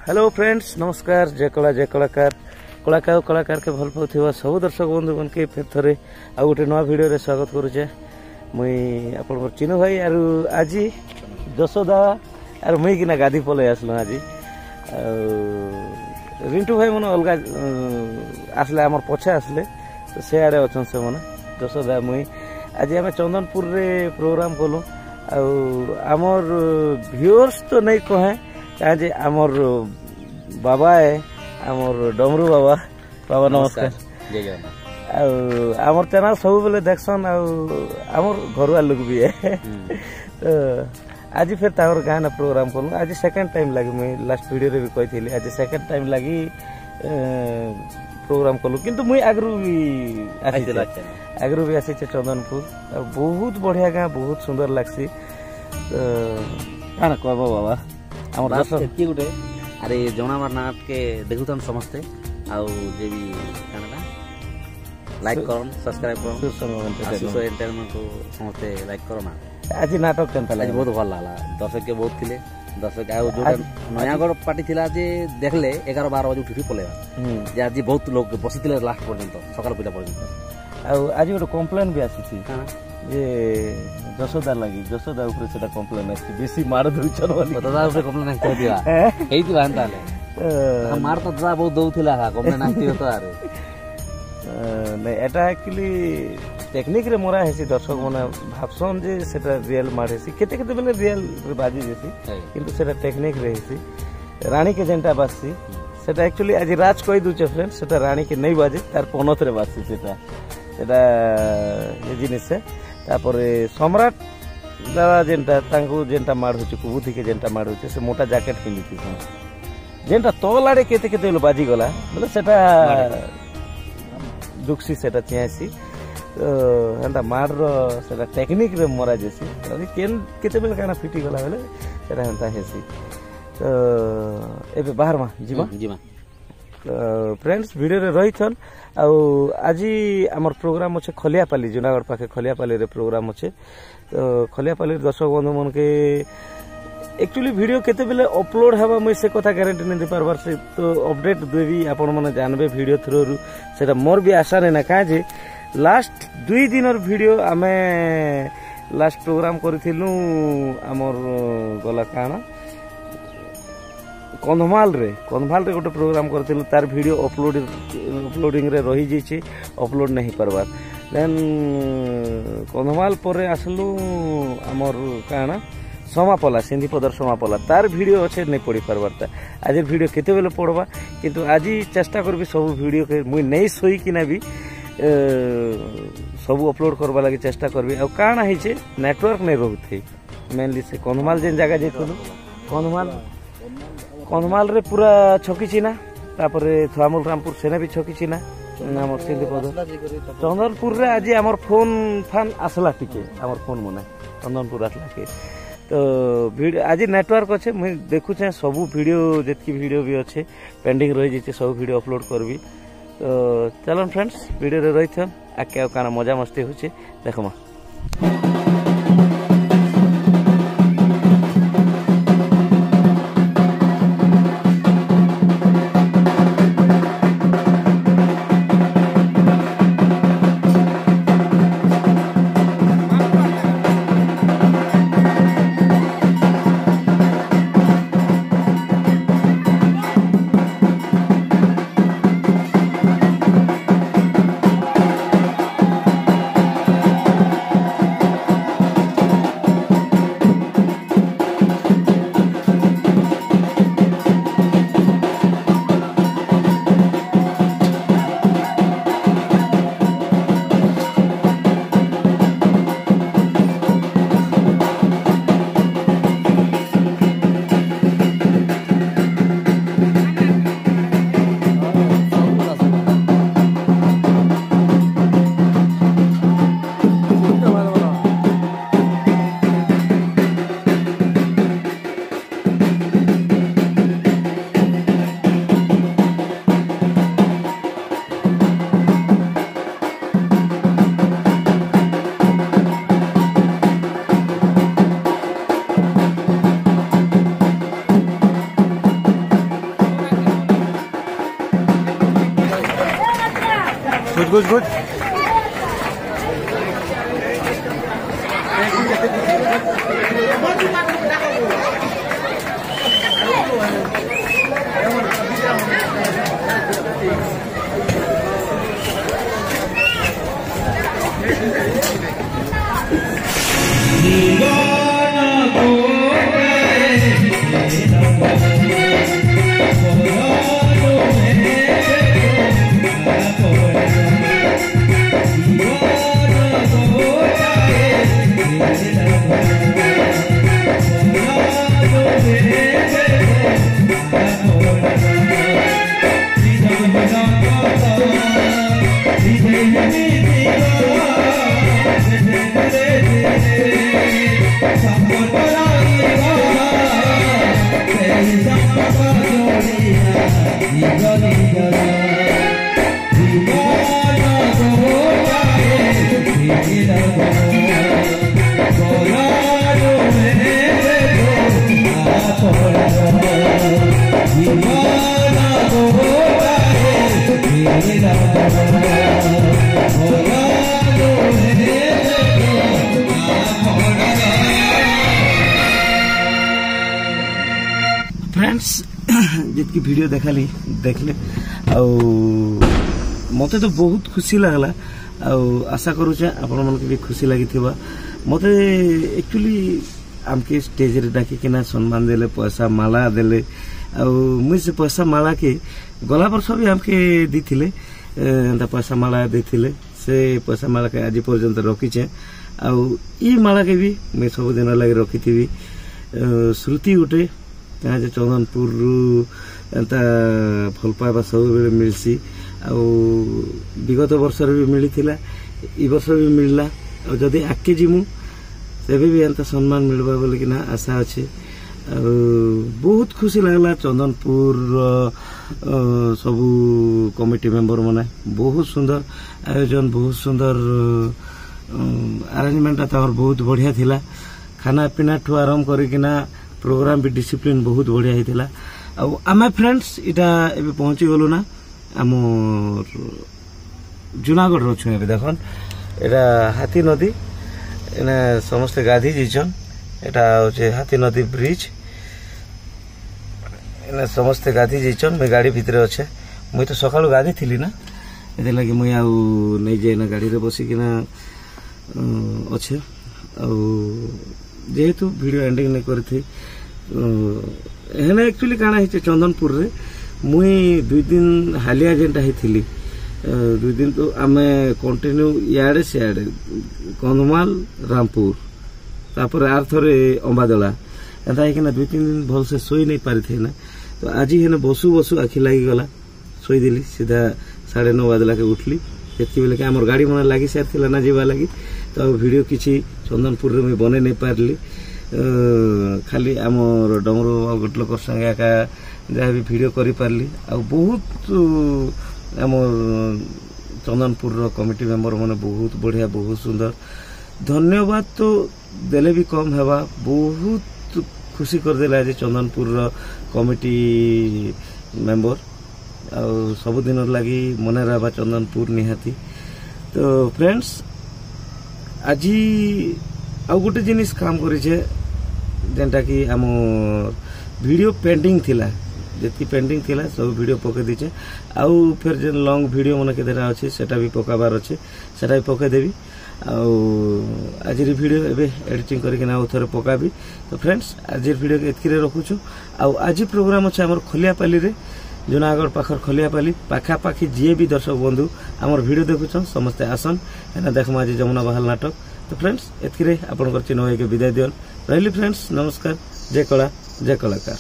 Hello friends नमस्कार जय कलाकार कलाकार के भल पाउथिबा सब दर्शक बंधु मन के फिर थरे आ गोटे नवा वीडियो रे स्वागत करूचे मुई आपन चिन्ह भाई आर आज जसोदा आर मुई किना गादी पले आसलो आज रिंटू भाई मन अलगा आसले हमर पछे आसले तो से आड़े अछन से मन जसोदा मुई आज आम चंदनपुर रे प्रोग्राम कलु आमर व्यूअर्स तो नहीं कहे कहे आमर बाबा है आमर डमरू बाबा बाबा नमस्कार जय जगन्नाथ आमर चैनल सब बेले देखसन आमर घर लोग भी है तो आज फिर तावर गाँव ना प्रोग्राम कलु आज सेकंड टाइम लगी मुई लास्ट वीडियो रे भी कही आज सेकंड टाइम लगी प्रोग्राम कलु किंतु मुई आगरू भी आसी चंदनपुर बहुत बढ़िया गाँ बहुत सुंदर लगसी काना कहबो बाबा हमर दर्शक एति गुटे अरे जनावर नाट के देखुतन समस्ते आउ जे भी काना लाइक करन सब्सक्राइब करन आसुसो एंटरटेनमेंट को समस्ते लाइक करना आज नाटक केनता आज बहुत भल लागला दर्शक के बहुत थिले दर्शक आउ जोटा नयागढ़ पार्टी थिला जे देखले 11 12 बजे उठी पलेवा जे आज बहुत लोग बसिथिले लास्ट पर्यंत सकाल पूजा पर्यंत आउ आज गोटे कम्प्लेन भी आसी थी जे जसोदा लगी जसोदा ऊपर सेटा कम्प्लेन आसी बेसी मार दउछन बोली दादा ऊपर कम्प्लेन आसी दिया हेइति बांताले मार तो दादा बहुत दउथिला कम्प्लेन आसी तो आरे नहीं एटा एक्चुअली टेक्निक रे मोरा हेसी दर्शक माने भाबसन जे सेटा रियल मार हेसी केते केते बेले रियल बाजी जेसी किंतु सेटा टेक्निक रे हेसी रानी के जेंटा बासी सेटा एक्चुअली आज राज कहि दुचे फ्रेंड सेटा रानी के नहीं बाजे तार पनत रे बासी सेटा ये जिनिस से तापरे सम्राट दादा जेंटा तांको जेंटा मार होचे कुबुथी के जेंटा मार होचे से मोटा जैकेट पिंदी थी जेंटा तोलाडे केते केते बाजी गला बोले सेटा दुखसी सेटा चियासी तो एंता मार रो सेटा टेक्निक रे मरा जेसी अभी केन केते बेल काना फिटी गला बेले सेटा एंता हेसी तो एबे बाहर मा जीवा फ्रेंड्स वीडियो रे रहिथन आज आमर प्रोग्राम अच्छे खलियापाली जूनागढ़ पाखे खलियापाली रे प्रोग्राम अच्छे तो खलियापाली दर्शक बंधु मन के एक्चुअली वीडियो केते बेले अपलोड हवा मुई से कथा गारंटी नहीं दे पारबार से तो अपडेट देवी आपण माने जानबे वीडियो थ्रू सेटा मोर भी आशा नै ना का जे लास्ट 2 दिन वीडियो आमे लास्ट प्रोग्राम करथिलु आमर गला काना कंधमाल रे गोटे प्रोग्राम करथिलु तार वीडियो अपलोडिंग रे रही जेछि अपलोड नहीं करबार देन कंधमाल परे आसलु हमर काना समापला सिंधी पदर समापला तार वीडियो अच्छे नहीं पड़ी पारबार आज वीडियो केते बेले पड़वा किंतु आज चेष्टा करबी सब वीडियो के मुई नहीं सोई किना भी सब अपलोड करबा लागि चेष्टा करबी आ काना हिचे नेटवर्क नहीं रहउथि मेनली से कंधमाल जेन जगह जेतलु कंधमाल रे पूरा छकी चिना तापरे थुआमुल रामपुर सेना भी छकी चिना हमर सिंधी पद चंदनपुर रे आज हमर फोन फान आसला टिके हमर फोन मने चंदनपुर आसला के तो वीडियो आज नेटवर्क अच्छे मुझे देखु सब वीडियो जितकी वीडियो भी अच्छे पेंडिंग रही जाइए सब वीडियो अपलोड करबी तो चलन फ्रेंड्स वीडियो रे रही थन आके काना मजा मस्ती होचे देखमा गुज फ्रेंड्स जितकी वीडियो देखाली देखले मत तो बहुत खुशी लगला आशा करुचे आपण मन भी खुशी लगी मत एक्चुअली आमके स्टेज रे डाकिना सम्मान देले पैसा माला देले मुझे से पैसा माला के गला वर्ष भी आमके दीथिले पैसा माला देथिले से पैसा माला के आज पर्यंत रखीचे ई माला के भी मैं सब दिन लगे रखी थी श्रुति गोटे आज चंदनपुर एंता भल पाइबा सब बेले मिलसी विगत वर्ष भी मिलता ई वर्ष भी मिलला जदि आगे जीमु तेबे भी एंता सम्मान मिलबा बोली ना आशा अच्छे बहुत खुशी लगला चंदनपुर सबू कमिटी मेंबर माने बहुत सुंदर आयोजन बहुत सुंदर अरेंजमेंट बहुत बढ़िया थिला खाना पीना ठू आरंभ करिकिना प्रोग्राम भी डिसिप्लिन बहुत बढ़िया होता आम फ्रेंड्स इटा एबे पहुंची गलु ना आम जूनागढ़ अच्छे देखन एटा हाथी नदी एने समस्ते गाधी जीचन एटा होचे हाथी नदी ब्रिज एने समस्ते गाधी जीचन मैं गाड़ी भितर अच्छे मुई तो सकाल गाधी थी ना ए लगे मुई आउ नहीं जाए गाड़ी रे बसिकिना अच्छे जेहेतु वीडियो एंडिंग नहीं करथी हेने एक्चुअली काना है चंदनपुर रे मुई 2 दिन हालिया जेंटा ही थी 2 दिन तो आमे कंटिन्यू याडे सियाडे कंधमाल रामपुर तापर आर थरे अंबादला एंता है कि ना 2-3 दिन भल से सोई नहीं पारी थे ना तो आज हेने बसु बसु आखि लगी गला सोई दिली सीधा 9:30 बजला के उठली सेति बेले के हमर गाड़ी मन लागी सार थिला ना जीवा लागी तो वीडियो किछि चंदनपुर रे मैं बने नहीं पारली खाली आमर डमरू गोटलोकर संगे एका जहाँ भी वीडियो करी पारली बहुत आमर चंदनपुर कमिटी मेंबर माने बहुत बढ़िया बहुत सुंदर धन्यवाद तो देले भी कम हेबा बहुत खुशी कर देला जे चंदनपुर कमिटी मेंबर सब दिन लगी मने रहबा चंदनपुर निहाती तो फ्रेंड्स आज गोटे जिनिस काम करें जेनटा कि आम वीडियो पेंडिंग थिला जी पेंडिंग थिला सब वीडियो पके दीचे आउ फिर जे लॉन्ग वीडियो मन केतेरा अच्छे सेटा भी पकाबार अच्छे सेटा भी पके देवी आज वीडियो एबे एडिटिंग करके ना थोड़े पकाबी तो फ्रेंड्स आज वीडियो के एतकी रखुछु आज प्रोग्राम अच्छे आमर खलियापाली रे जूनागढ़ पाखर खलियापाली पाखापाखी जी भी दर्शक बंधु आमर वीडियो देखुछन समस्ते आसन एना देखमा आज जमुना बहाल नाटक तो फ्रेंड्स एतकी आपन चिन्ह विदाय दियन रही फ्रेंड्स नमस्कार जय कला जय कलाकार।